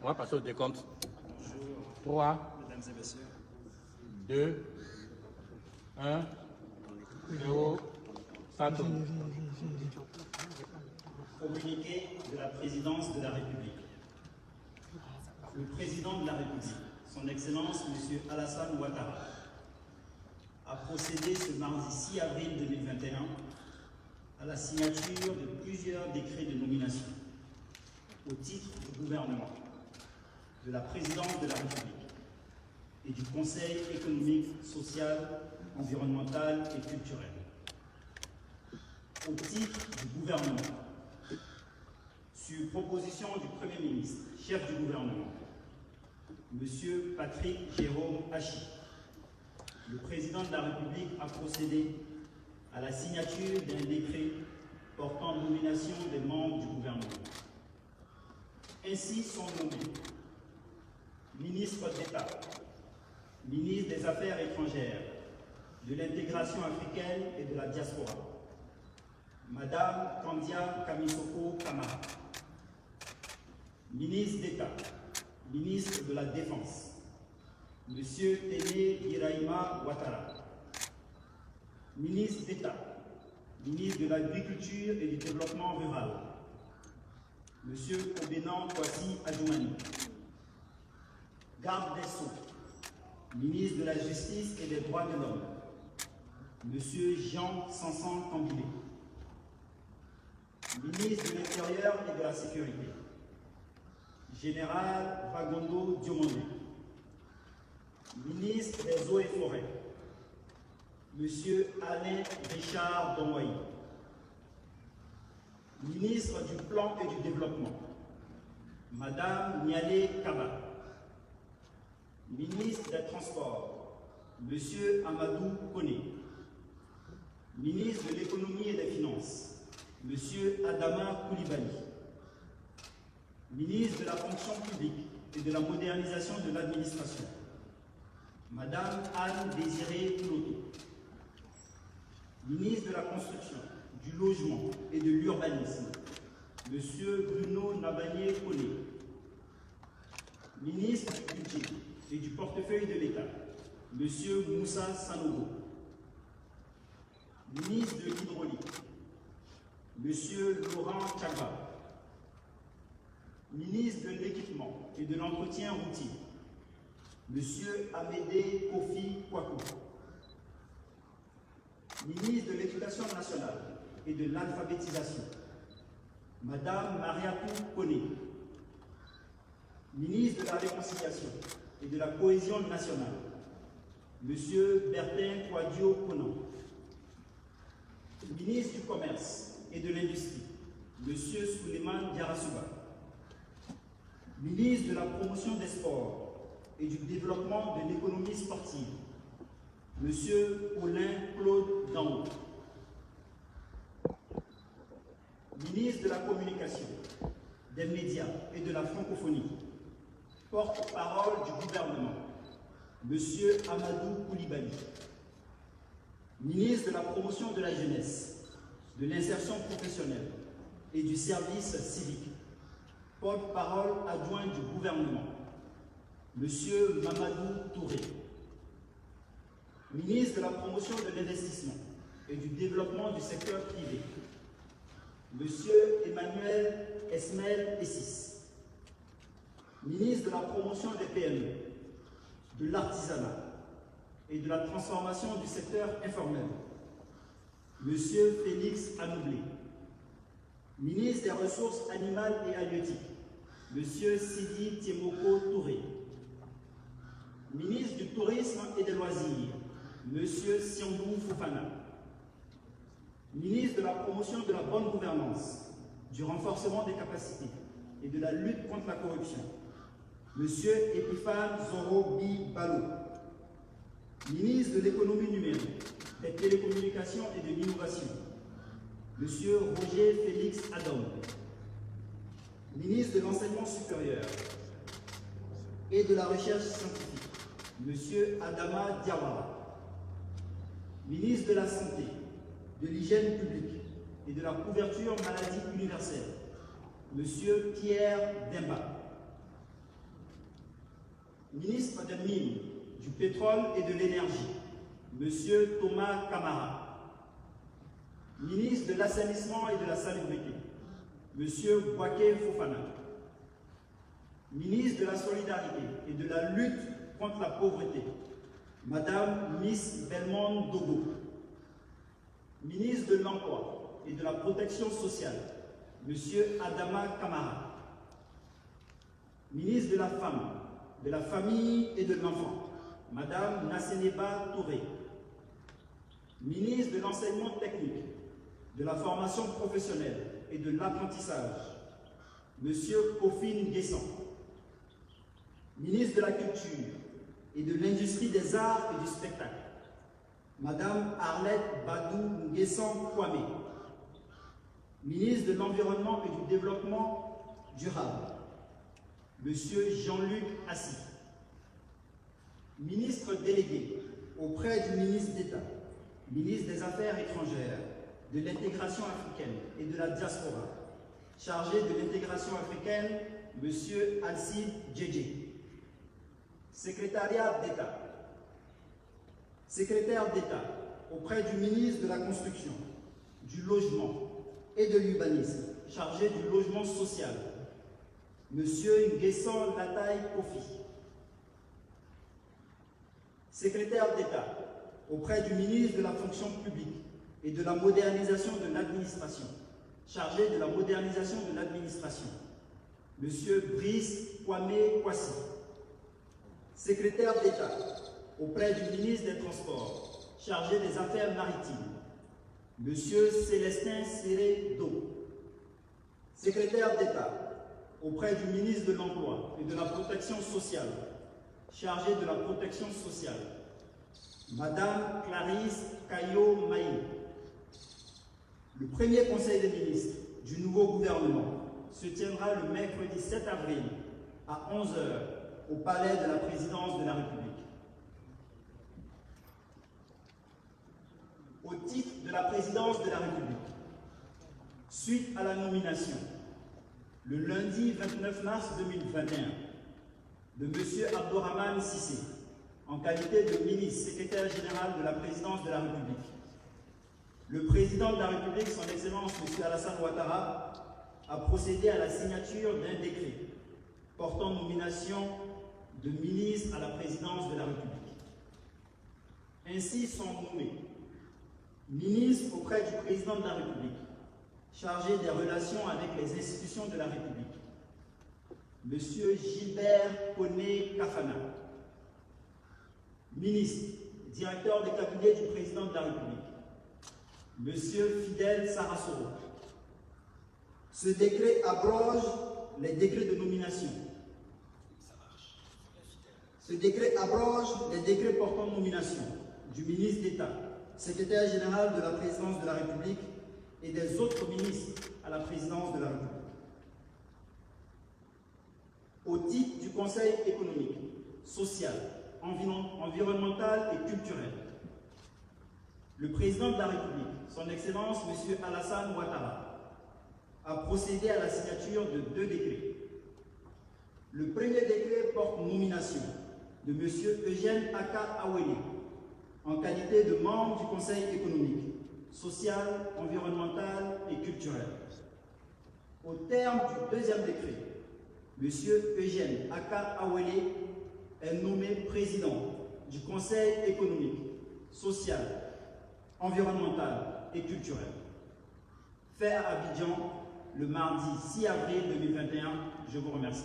On va passer au décompte. 3, mesdames et messieurs. 2, 1, 0, ça tourne. Communiqué de la présidence de la République. Le président de la République, son Excellence M. Alassane Ouattara, a procédé ce mardi 6 avril 2021 à la signature de plusieurs décrets de nomination au titre du gouvernement, de la présidence de la République et du Conseil économique, social, environnemental et culturel. Au titre du gouvernement, sur proposition du Premier ministre, chef du gouvernement, M. Patrick Jérôme Hachi, le président de la République a procédé à la signature d'un décret portant nomination des membres du gouvernement. Ainsi sont nommés ministre d'État, ministre des Affaires étrangères, de l'intégration africaine et de la diaspora, Madame Kandia Kamisoko Kamara, ministre d'État, ministre de la Défense, Monsieur Téné Iraïma Ouattara, ministre d'État, ministre de l'Agriculture et du Développement rural, Monsieur Obenan Kwasi Adjoumani, garde des Sceaux, ministre de la Justice et des Droits de l'Homme, Monsieur Jean Sansan Kambile, ministre de l'Intérieur et de la Sécurité, Général Fagondo Diomondé, ministre des Eaux et Forêts, Monsieur Alain Richard Donwaï, ministre du Plan et du Développement, Madame Nialé Kaba, ministre des Transports, Monsieur Amadou Kone, ministre de l'Économie et des Finances, Monsieur Adama Koulibaly, ministre de la Fonction publique et de la modernisation de l'administration, Madame Anne Désirée Touloto, ministre de la Construction, du Logement et de l'Urbanisme, Monsieur Bruno Nabagné-Koné, ministre du Budget et du Portefeuille de l'État, Monsieur Moussa Sanogo, ministre de l'Hydraulique, Monsieur Laurent Tchagba, ministre de l'Équipement et de l'Entretien routier, Monsieur Amédée Kofi Kwaku, ministre de l'Éducation nationale et de l'Alphabétisation, Madame Mariatou Koné, ministre de la Réconciliation et de la Cohésion nationale, Monsieur Bertin Kouadio Konan, ministre du Commerce et de l'Industrie, Monsieur Souleymane Diarasuba, ministre de la Promotion des Sports et du Développement de l'économie sportive, Monsieur Paulin Claude Dango, ministre de la Communication, des Médias et de la Francophonie, porte-parole du gouvernement, Monsieur Amadou Koulibaly, ministre de la Promotion de la Jeunesse, de l'Insertion professionnelle et du Service civique, porte-parole adjoint du gouvernement, Monsieur Mamadou Touré, ministre de la Promotion de l'Investissement et du Développement du secteur privé, Monsieur Emmanuel Esmel Essis, ministre de la Promotion des PME, de l'Artisanat et de la Transformation du secteur informel, Monsieur Félix Anoublé, ministre des Ressources animales et halieutiques, Monsieur Sidi Tiemoko Touré, ministre du Tourisme et des Loisirs, Monsieur Siandou Fofana, ministre de la Promotion de la bonne gouvernance, du renforcement des capacités et de la lutte contre la corruption, Monsieur Epiphane Zorobi Balo, ministre de l'économie numérique, des télécommunications et de l'innovation, Monsieur Roger Félix Adom, ministre de l'enseignement supérieur et de la recherche scientifique, Monsieur Adama Diawara, ministre de la Santé, de l'Hygiène publique et de la couverture maladie universelle, Monsieur Pierre Demba, ministre des Mines, du Pétrole et de l'Énergie, M. Thomas Kamara. Ministre de l'Assainissement et de la Salubrité, M. Bouaké Fofana. Ministre de la Solidarité et de la Lutte contre la pauvreté, Madame Miss Belmond Dogo. Ministre de l'Emploi et de la Protection sociale, M. Adama Kamara. Ministre de la Femme, de la Famille et de l'Enfant, Madame Nasseneba Touré. Ministre de l'Enseignement technique, de la formation professionnelle et de l'apprentissage, M. Kofi Nguessan. Ministre de la Culture et de l'Industrie des Arts et du Spectacle, Madame Arlette Badou Nguessan Kwame. Ministre de l'Environnement et du Développement durable, Monsieur Jean-Luc Assis. Ministre délégué auprès du ministre d'État, ministre des Affaires étrangères, de l'intégration africaine et de la diaspora, chargé de l'intégration africaine, Monsieur Alcide Djedje. Secrétaire d'État auprès du ministre de la Construction, du Logement et de l'Urbanisme, chargé du logement social, M. Nguessan Lataï Kofi. Secrétaire d'État auprès du ministre de la Fonction publique et de la modernisation de l'administration, chargé de la modernisation de l'administration, M. Brice Kwame Kwasi. Secrétaire d'État auprès du ministre des Transports, chargé des Affaires maritimes, M. Célestin Seré-Do. Secrétaire d'État auprès du ministre de l'Emploi et de la Protection sociale, chargé de la protection sociale, Madame Clarisse Kayo-Maï. Le premier Conseil des ministres du nouveau gouvernement se tiendra le mercredi 7 avril à 11 h au palais de la présidence de la République. Au titre de la présidence de la République, suite à la nomination, le lundi 29 mars 2021, de M. Abdourahmane Sissé, en qualité de ministre secrétaire général de la présidence de la République, le président de la République, son Excellence M. Alassane Ouattara, a procédé à la signature d'un décret portant nomination de ministre à la présidence de la République. Ainsi sont nommés ministres auprès du président de la République, chargé des relations avec les institutions de la République, M. Gilbert Koné Kafana. Ministre, directeur des cabinets du président de la République, M. Fidel Sarasoro. Ce décret abroge les décrets de nomination. Ce décret abroge les décrets portant nomination du ministre d'État, secrétaire général de la présidence de la République et des autres ministres à la présidence de la République. Au titre du Conseil économique, social, environnemental et culturel, le président de la République, son Excellence M. Alassane Ouattara, a procédé à la signature de 2 décrets. Le premier décret porte nomination de M. Eugène Aka Awele en qualité de membre du Conseil économique, social, environnemental et culturel. Au terme du deuxième décret, M. Eugène Aka Awele est nommé président du Conseil économique, social, environnemental et culturel. Fait à Abidjan le mardi 6 avril 2021. Je vous remercie.